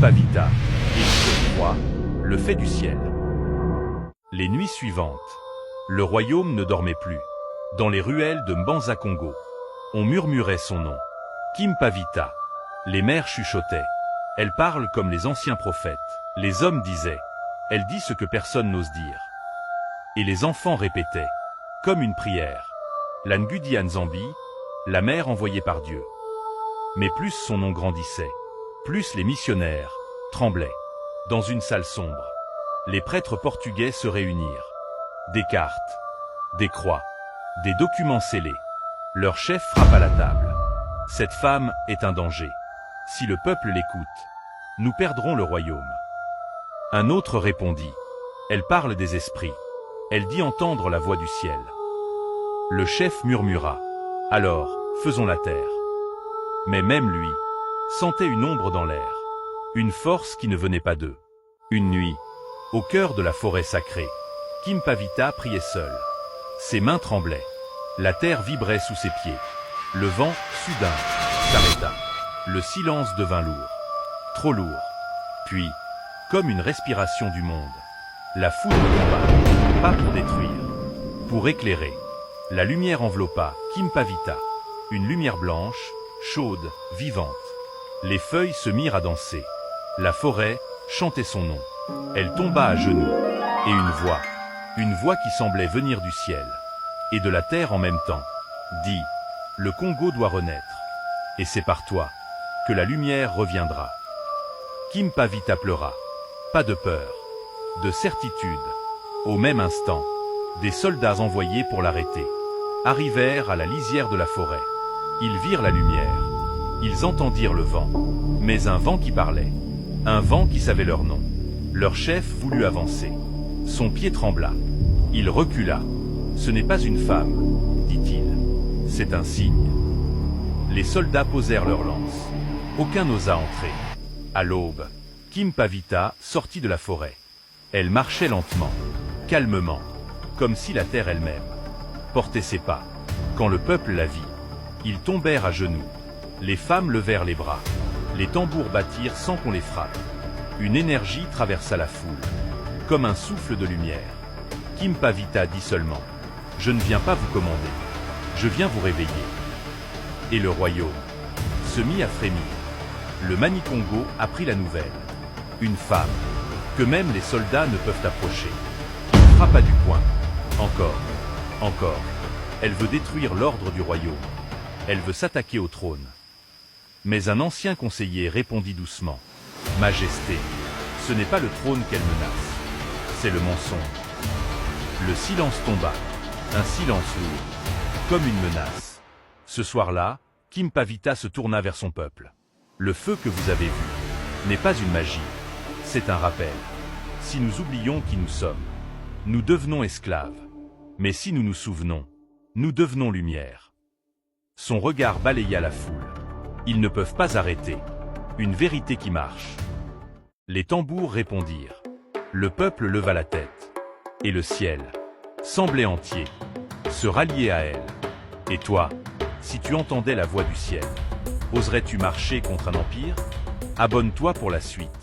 Kimpavita, et le roi, le fait du ciel. Les nuits suivantes, le royaume ne dormait plus. Dans les ruelles de Mbanza Congo, on murmurait son nom. Kimpavita. Les mères chuchotaient. Elle parle comme les anciens prophètes. Les hommes disaient. Elle dit ce que personne n'ose dire. Et les enfants répétaient, comme une prière. La Ngudi Nzambi, la mère envoyée par Dieu. Mais plus son nom grandissait, plus les missionnaires tremblaient. Dans une salle sombre, les prêtres portugais se réunirent. Des cartes, des croix, des documents scellés. Leur chef frappe à la table. Cette femme est un danger. Si le peuple l'écoute, nous perdrons le royaume. Un autre répondit. Elle parle des esprits. Elle dit entendre la voix du ciel. Le chef murmura. Alors, faisons la terre. Mais même lui sentait une ombre dans l'air. Une force qui ne venait pas d'eux. Une nuit, au cœur de la forêt sacrée, Kimpavita priait seul. Ses mains tremblaient. La terre vibrait sous ses pieds. Le vent, soudain, s'arrêta. Le silence devint lourd. Trop lourd. Puis, comme une respiration du monde, la foudre tomba, pas pour détruire, pour éclairer. La lumière enveloppa Kimpavita. Une lumière blanche, chaude, vivante. Les feuilles se mirent à danser. La forêt chantait son nom. Elle tomba à genoux. Et une voix qui semblait venir du ciel et de la terre en même temps, dit « Le Congo doit renaître. Et c'est par toi que la lumière reviendra. » Kimpavita pleura. Pas de peur, de certitude. Au même instant, des soldats envoyés pour l'arrêter arrivèrent à la lisière de la forêt. Ils virent la lumière. Ils entendirent le vent, mais un vent qui parlait. Un vent qui savait leur nom. Leur chef voulut avancer. Son pied trembla. Il recula. Ce n'est pas une femme, dit-il. C'est un signe. Les soldats posèrent leurs lances. Aucun n'osa entrer. À l'aube, Kimpavita sortit de la forêt. Elle marchait lentement, calmement, comme si la terre elle-même portait ses pas. Quand le peuple la vit, ils tombèrent à genoux. Les femmes levèrent les bras. Les tambours battirent sans qu'on les frappe. Une énergie traversa la foule, comme un souffle de lumière. Kimpavita dit seulement « Je ne viens pas vous commander, je viens vous réveiller. » Et le royaume se mit à frémir. Le Mani-Congo apprit la nouvelle. Une femme, que même les soldats ne peuvent approcher. Il frappa du poing. Encore, encore. Elle veut détruire l'ordre du royaume. Elle veut s'attaquer au trône. Mais un ancien conseiller répondit doucement. « Majesté, ce n'est pas le trône qu'elle menace, c'est le mensonge. » Le silence tomba, un silence lourd, comme une menace. Ce soir-là, Kimpavita se tourna vers son peuple. « Le feu que vous avez vu n'est pas une magie, c'est un rappel. Si nous oublions qui nous sommes, nous devenons esclaves. Mais si nous nous souvenons, nous devenons lumière. » Son regard balaya la foule. Ils ne peuvent pas arrêter. Une vérité qui marche. Les tambours répondirent. Le peuple leva la tête. Et le ciel semblait entier se rallier à elle. Et toi, si tu entendais la voix du ciel, oserais-tu marcher contre un empire? Abonne-toi pour la suite.